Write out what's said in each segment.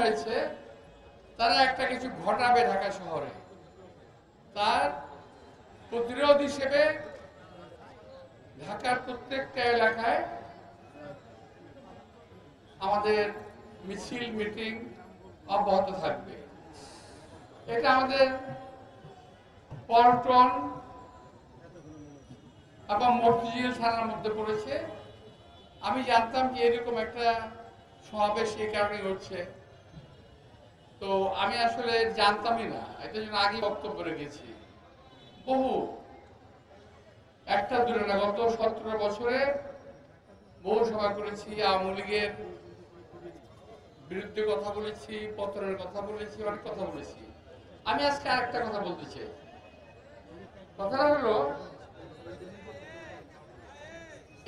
হয়েছে তারা একটা কিছু ঘটাবে ঢাকা শহরে, তার প্রতিরোধ হিসেবে ঢাকার প্রত্যেকটা এলাকায় আমাদের মিছিল মিটিং অব্যাহত থাকবে। এটা আমাদের পল্টন এবং মতিঝিল থানার মধ্যে পড়েছে। আমি জানতাম যে এরকম একটা সমাবেশ এই কারণে হচ্ছে, তো আমি আসলে জানতামই না, এটার জন্য আগে বক্তব্য রেখেছি। বহু একটা দূরে না, গত 17 বছরে বহু সভা করেছি, আওয়ামী লীগের বিরুদ্ধে কথা বলেছি, পতনের কথা বলেছি, অনেক কথা বলেছি। আমি আজকে আরেকটা কথা বলতে চাই। কথাটা হলো,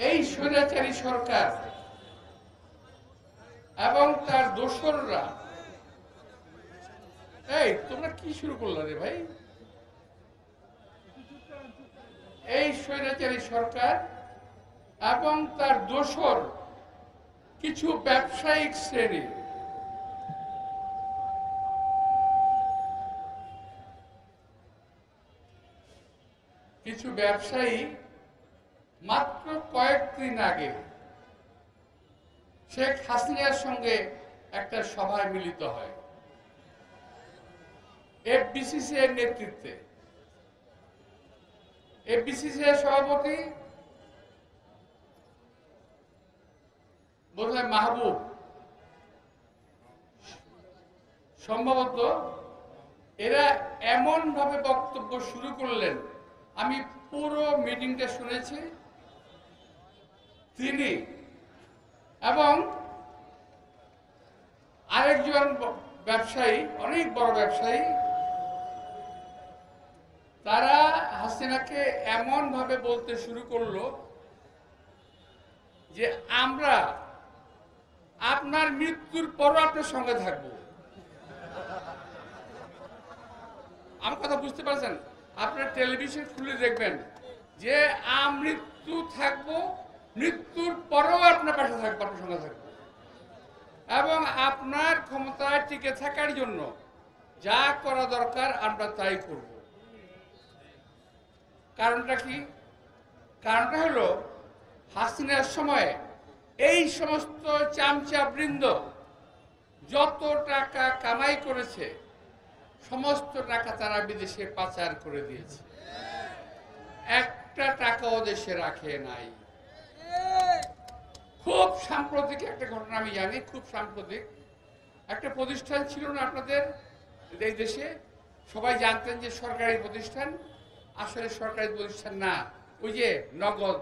এই স্বৈরাচারী সরকার এবং তার দোসররা, এই তোমরা কি শুরু করলে রে ভাই? এই স্বৈরাচারী সরকার এবং তার দোসর কিছু ব্যবসায়িক শ্রেণী মাত্র কয়েকদিন আগে শেখ হাসিনার সঙ্গে একটা সভায় মিলিত হয় এফবিসিসি এর নেতৃত্বে। এফবিসিসি এর সভাপতি বোধহয় মাহবুব, সম্ভবত এরা এমন ভাবে বক্তব্য শুরু করলেন, আমি পুরো মিটিংটা শুনেছি। তিনি এবং আরেকজন ব্যবসায়ী, অনেক বড় ব্যবসায়ী, তারা হাসিনাকে এমন ভাবে বলতে শুরু করলো যে আমরা আপনার মৃত্যুর পরও আপনার সঙ্গে থাকবো। আমার কথা বুঝতে পারছেন? আপনার টেলিভিশন খুলে দেখবেন যে মৃত্যু থাকবো, মৃত্যুর পরেও আপনার পাশে থাকবো, আপনার সঙ্গে থাকবো, এবং আপনার ক্ষমতায় টিকে থাকার জন্য যা করা দরকার আমরা তাই করব। কারণটা কি? কারণটা হলো, হাসিনার সময়ে এই সমস্ত চামচা বৃন্দ যত টাকা কামাই করেছে সমস্ত টাকা তারা বিদেশে পাচার করে দিয়েছে, একটা টাকাও দেশে রাখে নাই। খুব সাম্প্রতিক একটা ঘটনা আমি জানি, খুব সাম্প্রতিক একটা প্রতিষ্ঠান ছিল না আপনাদের এই দেশে, সবাই জানতেন যে সরকারি প্রতিষ্ঠান, আসলে সরকারি প্রতিষ্ঠান না, ওই যে নগদ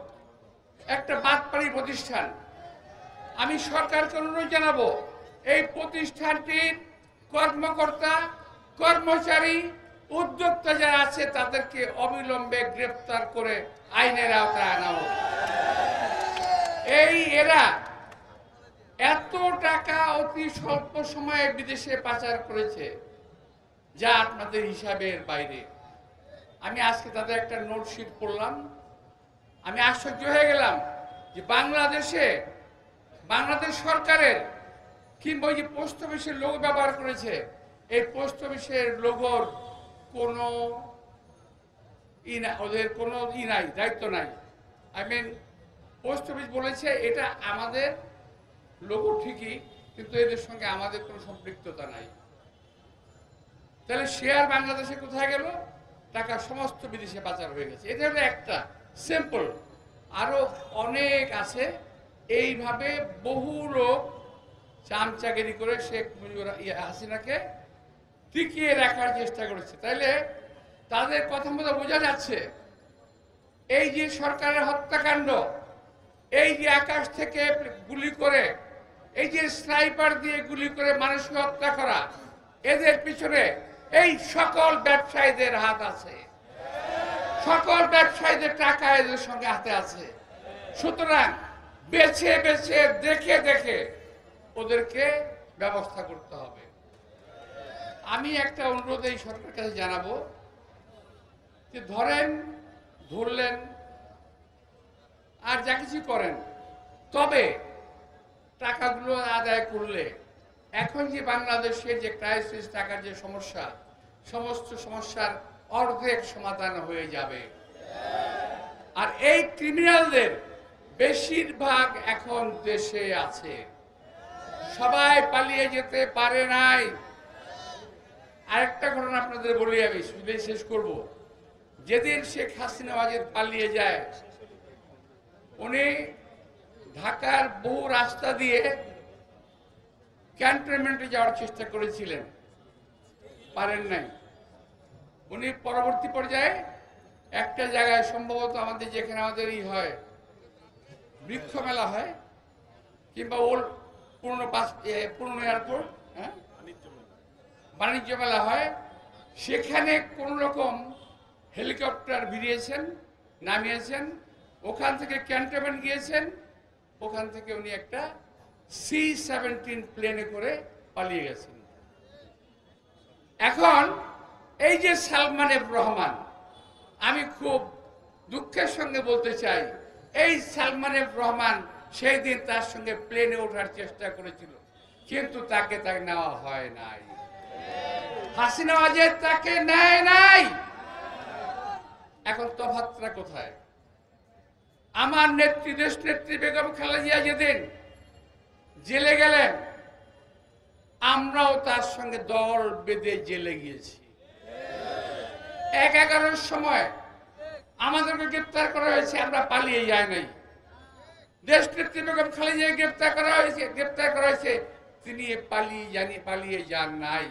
একটা বাটপাড়ি প্রতিষ্ঠান। আমি সরকারকে অনুরোধ জানাবো, এই প্রতিষ্ঠানটির কর্মকর্তা, কর্মচারী, উদ্যোক্তা যারা আছে তাদেরকে অবিলম্বে গ্রেফতার করে আইনের আওতায় আনা হোক। এরা এত টাকা অতি স্বল্প সময়ে বিদেশে পাচার করেছে যা আপনাদের হিসাবের বাইরে। আমি আজকে তাদের একটা নোটশিট পড়লাম, আমি আশ্চর্য হয়ে গেলাম যে বাংলাদেশ সরকারের কিংবা ওই যে পোস্ট অফিসের লোগো ব্যবহার করেছে, এই পোস্ট অফিসের লোগোর কোনো ওদের কোনো নাই, দায়িত্ব নাই। পোস্ট অফিস বলেছে এটা আমাদের লোগো ঠিকই, কিন্তু এদের সঙ্গে আমাদের কোনো সম্পৃক্ততা নাই। তাহলে শেয়ার বাংলাদেশে কোথায় গেল? টাকা সমস্ত বিদেশে পাচার হয়ে গেছে। এটা হলো একটা সিম্পল, আরো অনেক আছে। এইভাবে বহু লোক চামচাগিরি করে শেখ হাসিনাকে টিকিয়ে রাখার চেষ্টা করেছে। তাইলে তাদের কথা মতো বোঝা যাচ্ছে, এই যে সরকারের হত্যাকাণ্ড, এই যে আকাশ থেকে গুলি করে, এই যে স্নাইপার দিয়ে গুলি করে মানুষকে হত্যা করা, এদের পিছনে এই সকল ব্যবসায়ীদের হাত আছে, সকল ব্যবসায়ীদের টাকা এদের সঙ্গে হাতে আছে। সুতরাং বেছে বেছে দেখে দেখে ওদেরকে ব্যবস্থা করতে হবে। আমি একটা অনুরোধ এই সরকারের কাছে জানাবো যে ধরলেন আর যা কিছু করেন, তবে টাকাগুলো আদায় করলে এখন যে বাংলাদেশের যে ক্রাইসিস, টাকার যে সমস্যা, সমস্ত সমস্যার অর্ধেক সমাধান হয়ে যাবে। আর এই ক্রিমিনালদের বেশিরভাগ এখন দেশে আছে, সবাই পালিয়ে যেতে পারে নাই। আরেকটা ঘটনা আপনাদের বলি, আমি শুধুই শেষ করব। যেদিন শেখ হাসিনা পালিয়ে যায়, উনি ঢাকার বহু রাস্তা দিয়ে ক্যান্টনমেন্টে যাওয়ার চেষ্টা করেছিলেন, পারেন নাই। উনি পরবর্তী পর্যায়ে একটা জায়গায়, সম্ভবত আমাদের যেখানে আমাদের হয় বৃক্ষ মেলা হয়, কিংবা ওল্ড পুরনো এয়ারপোর্ট, হ্যাঁ, বাণিজ্য মেলা হয়, সেখানে কোন রকম হেলিকপ্টার ভিড়িয়েছেন, নামিয়েছেন, ওখান থেকে ক্যান্টনমেন্ট গিয়েছেন, ওখান থেকে উনি একটা C-17 প্লেনে করে পালিয়ে গেছেন। এখন এই যে সালমান এফ রহমান, আমি খুব দুঃখের সঙ্গে বলতে চাই, এই সালমান এফ রহমান সেই দিন তার সঙ্গে প্লেনে ওঠার চেষ্টা করেছিল, কিন্তু তাকে নেওয়া হয় নাই। হাসিনা ওয়াজেদ তাকে নেয় নাই। এখন তফাৎটা কোথায়? আমার নেত্রী, দেশ নেত্রী বেগম খালেদা জিয়া যেদিন জেলে গেলেন, আমরাও তার সঙ্গে দল বেঁধে জেলে গিয়েছি। 11-11 সময় আমাদেরকে গ্রেপ্তার করা হয়েছে, আমরা পালিয়ে যাই নাই। দেশ নেত্রী বেগম খালেদা জিয়া গ্রেপ্তার করা হয়েছে, তিনি পালিয়ে যান নাই।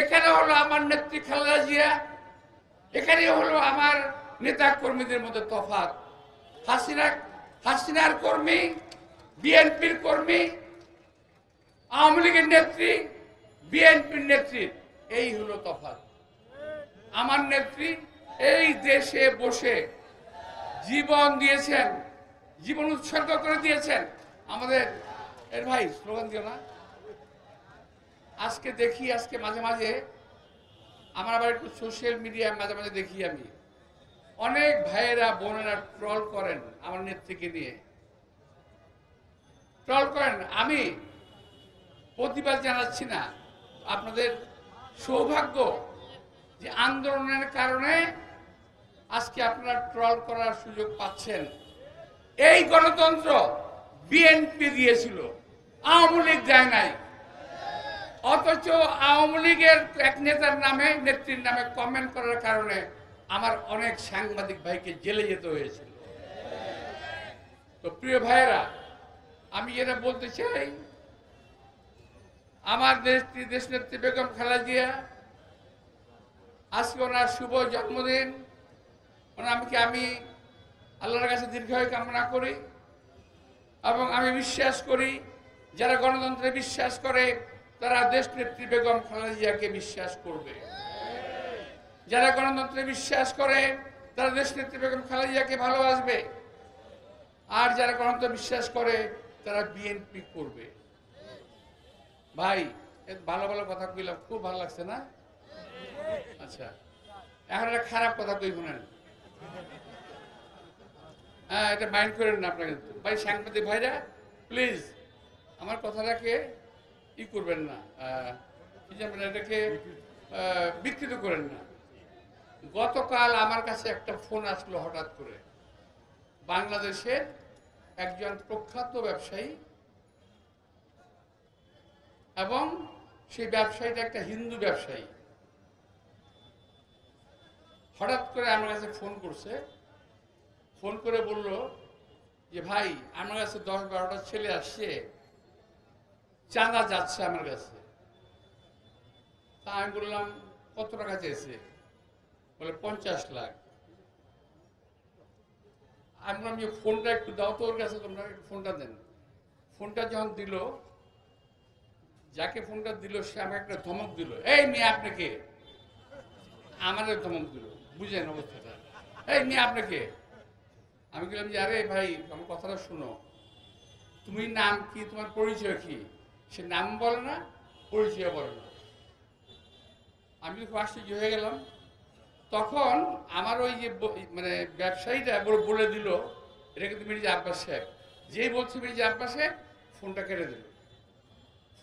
এখানে হলো আমার নেত্রী খালেদা জিয়া, এখানে হলো আমার নেতা কর্মীদের মধ্যে তফাৎ। হাসিনার কর্মী, বিএনপির কর্মী, আওয়ামী লীগের নেত্রী, বিএনপির নেত্রী, এই হলো তফাৎ। আমার নেত্রী এই দেশে বসে জীবন দিয়েছেন, জীবন উৎসর্গ করে দিয়েছেন। আমাদের এর ভাই স্লোগান দিও না। আজকে দেখি, আজকে মাঝে মাঝে আমার আবার একটু সোশ্যাল মিডিয়ায় মাঝে মাঝে দেখি, আমি অনেক ভাইয়েরা বোনেরা ট্রল করেন আমার নেত্রীকে নিয়ে, ট্রল করেন। আমি প্রতিবাদ জানাচ্ছি না, আপনাদের সৌভাগ্য যে আন্দোলনের কারণে আজকে আপনারা ট্রল করার সুযোগ পাচ্ছেন। এই গণতন্ত্র বিএনপি দিয়েছিল, আওয়ামী লীগ দেয় নাই। অথচ আওয়ামী লীগের এক নেতার নামে, নেত্রীর নামে কমেন্ট করার কারণে আমার অনেক সাংবাদিক ভাইকে জেলে যেতে হয়েছিল। তো প্রিয় ভাইয়েরা, আমি যেটা বলতে চাই, আমার দেশ নেত্রী বেগম খালেদা জিয়া, আজকে ওনার শুভ জন্মদিন। আমি আল্লাহর কাছে দীর্ঘায়ু কামনা করি, এবং আমি বিশ্বাস করি যারা গণতন্ত্রে বিশ্বাস করে তারা দেশ নেত্রী বেগম খালেদা জিয়াকে বিশ্বাস করবে। যারা গণতন্ত্রে বিশ্বাস করে তারা দেশ নেত্রী বেগম খালেদা জিয়াকে ভালোবাসবে, আর যারা গণতন্ত্রে বিশ্বাস করে তারা বিএনপি করবে। ভাই, ভালো ভালো কথা কইলাম, খুব ভালো লাগছে না? আচ্ছা, এখন একটা খারাপ কথা কই শুনেন। হ্যাঁ, এটা মাইন্ড করেন না আপনাকে। ভাই, সাংবাদিক ভাইরা প্লিজ আমার কথাটাকে করবেন না, কি জানেন, এটাকে বিকৃত করেন না। গতকাল আমার কাছে একটা ফোন আসলো হঠাৎ করে, বাংলাদেশের একজন প্রখ্যাত ব্যবসায়ী, এবং সেই ব্যবসায়ীটা একটা হিন্দু ব্যবসায়ী। হঠাৎ করে আমার কাছে ফোন করছে, ফোন করে বলল যে ভাই, আমার কাছে 10-12টা ছেলে আসছে, চাঁদা যাচ্ছে আমার কাছে। তা আমি বললাম কত টাকা চেয়েছে? বলে 50 লাখ। আমি বললাম যে ফোনটা একটু দাও তো ওর কাছে, তোমরা একটু ফোনটা দেন। ফোনটা যখন দিল, যাকে ফোনটা দিল সে আমাকে একটা ধমক দিল, এই মেয়ে আপনি কে? আমাদের ধমক দিল, বুঝেন অবস্থাটা। এই মেয়ে আপনি কে? আমি বললাম যে আরে ভাই, আমার কথাটা শুনো, তুমি নাম কি, তোমার পরিচয় কি? সে নাম বলে না, পরিচয় বলে না। আমি খুব আশ্চর্য হয়ে গেলাম। তখন আমার ওই যে মানে ব্যবসায়ীটা বলে দিল, এটা কিন্তু মির্জা আব্বাস সাহেব। যেই বলছে মির্জা আব্বাস সাহেব, ফোনটা কেটে দিল।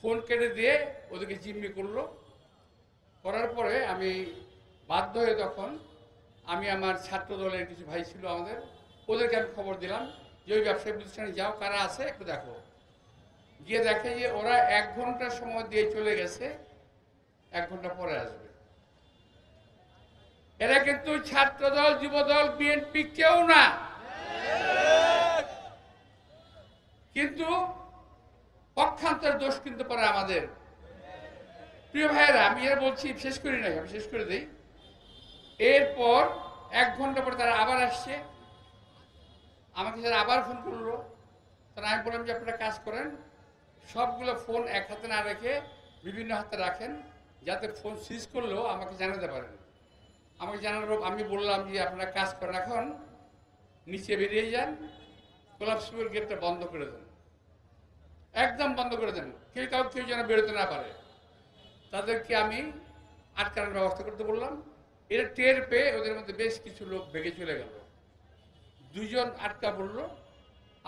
ফোন কেটে দিয়ে ওদেরকে জিম্মি করলো। করার পরে আমি বাধ্য হয়ে তখন আমি আমার ছাত্র দলের কিছু ভাই ছিল আমাদের, ওদেরকে আমি খবর দিলাম যে ওই ব্যবসায়িক প্রতিষ্ঠানে যাও, কারা আছে একটু দেখো। গিয়ে দেখে যে ওরা 1 ঘন্টা সময় দিয়ে চলে গেছে, 1 ঘন্টা পরে আসবে। এরা কিন্তু ছাত্রদল, যুবদল, বিএনপি কেউ না, কিন্তু পক্ষান্তর দোষ কিন্তু পরে আমাদের। প্রিয় ভাইয়েরা, আমি এর বলছি, শেষ করি নাই, আমি শেষ করে দিই। এরপর 1 ঘন্টা পরে তারা আবার আসছে, আমাকে তারা আবার ফোন করলো। তারা আমি বললাম যে আপনারা কাজ করেন, সবগুলো ফোন এক হাতে না রেখে বিভিন্ন হাতে রাখেন, যাতে ফোন সুইচ করলেও আমাকে জানাতে পারেন। আমাকে জানার আমি বললাম যে আপনারা কাজ করেন, এখন নিচে বেরিয়ে যান, কোলাপসিবল গেটটা বন্ধ করে দেন, একদম বন্ধ করে দেন, কেউ যেন বেরোতে না পারে। তাদেরকে আমি আটকানোর ব্যবস্থা করতে বললাম। এটা টের পেয়ে ওদের মধ্যে বেশ কিছু লোক ভেগে চলে গেল, 2 জন আটকা পড়ল।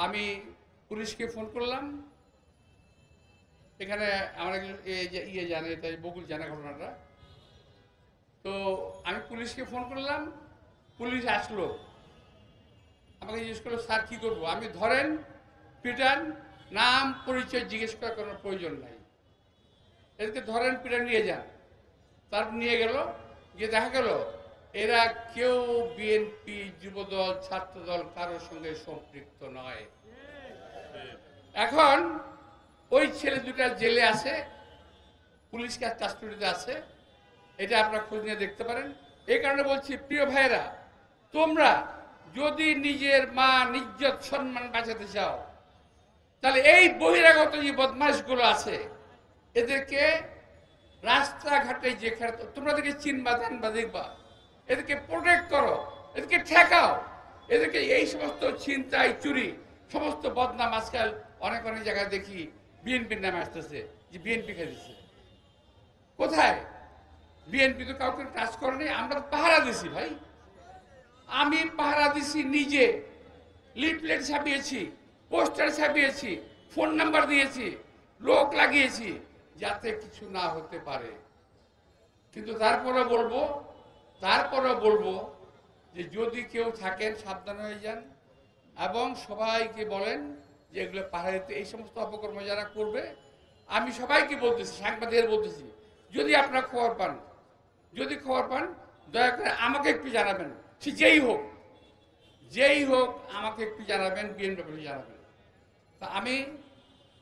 আমি পুলিশকে ফোন করলাম, এখানে আমরা ইয়ে জানে, এটা বকুল জানে ঘটনাটা। তো আমি পুলিশকে ফোন করলাম, পুলিশ আসলো, আমাকে জিজ্ঞেস করলো স্যার কী করবো। আমি ধরেন, পিটান, নাম পরিচয় জিজ্ঞেস করার কোনো প্রয়োজন নাই, এদেরকে ধরেন, পিটান, নিয়ে যান। তারপর নিয়ে গেল, গিয়ে দেখা গেল এরা কেউ বিএনপি, যুবদল, ছাত্রদল কারোর সঙ্গে সম্পৃক্ত নয়। এখন ওই ছেলে 2টা জেলে আছে, পুলিশ কাস্টডিতে আছে, এটা আপনারা খোঁজ নিয়ে দেখতে পারেন। এই কারণে বলছি, প্রিয় ভাইয়েরা, তোমরা যদি নিজের মান, ইজ্জত, সম্মান বাঁচাতে চাও, তাহলে এই বহিরাগত যে বদমাশগুলো আছে এদেরকে রাস্তাঘাটে, যেখানে তোমরা এদেরকে চিনবা, জানবা, দেখবা, এদেরকে প্রোটেক্ট করো, এদেরকে ঠেকাও। এদেরকে এই সমস্ত ছিনতাই, চুরি, সমস্ত বদনাম আজকাল অনেক জায়গায় দেখি বিএনপির নামে আসতেছে, যে বিএনপি খেয়েছে। কোথায়? বিএনপি তো কাউকে কাজ করেনি, আমরা তো পাহারা দিছি ভাই। আমি পাহারা দিছি নিজে, লিফলেট ছাপিয়েছি, পোস্টার ছাপিয়েছি, ফোন নাম্বার দিয়েছি, লোক লাগিয়েছি, যাতে কিছু না হতে পারে। কিন্তু তারপরে বলবো যে যদি কেউ থাকেন সাবধান হয়ে যান, এবং সবাইকে বলেন যে এগুলো পাহাড়ে এই সমস্ত অপকর্ম যারা করবে, আমি সবাইকে বলতেছি, সাংবাদিকদের বলতেছি, যদি আপনারা খবর পান, দয়া করে আমাকে একটু জানাবেন, সে যেই হোক আমাকে একটু জানাবেন, বিএনপি জানাবেন। তা আমি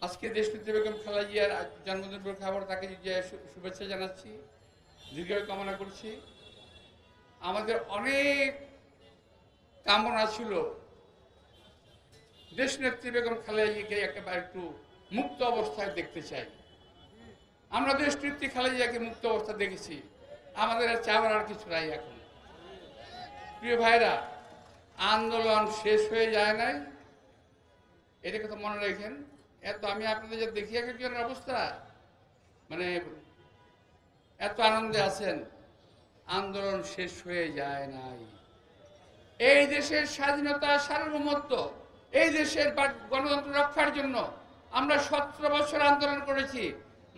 আজকে দেশনেত্রী বেগম খালেদা জিয়ার জন্মদিন খবর, তাকে যে শুভেচ্ছা জানাচ্ছি, দীর্ঘায়ু কামনা করছি। আমাদের অনেক কামনা ছিল দেশনেত্রী বেগম খালেদা জিয়াকে একেবারে একটু মুক্ত অবস্থায় দেখতে চাই। আমরা দেশনেত্রী খালেদা জিয়াকে মুক্ত অবস্থা দেখেছি, আমাদের চাওয়ার আর কিছু নাই এখন। প্রিয় ভাইরা, আন্দোলন শেষ হয়ে যায় নাই, এটা কথা মনে রাখেন। এত আমি আপনাদের যে দেখি একজনের অবস্থা, মানে এত আনন্দে আছেন, আন্দোলন শেষ হয়ে যায় নাই। এই দেশের স্বাধীনতা, সার্বভৌমত্ব, এই দেশের গণতন্ত্র রক্ষার জন্য আমরা 17 বছর আন্দোলন করেছি।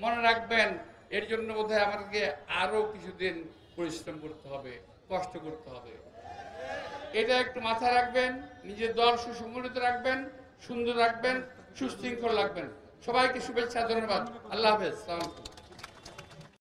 মনে রাখবেন, এর জন্য বোধহয় আমাদেরকে আরো কিছুদিন পরিশ্রম করতে হবে, কষ্ট করতে হবে। এটা একটু মাথায় রাখবেন, নিজের দল সুসংগঠিত রাখবেন, সুন্দর রাখবেন, সুশৃঙ্খল রাখবেন। সবাইকে শুভেচ্ছা, ধন্যবাদ। আল্লাহ হাফেজ।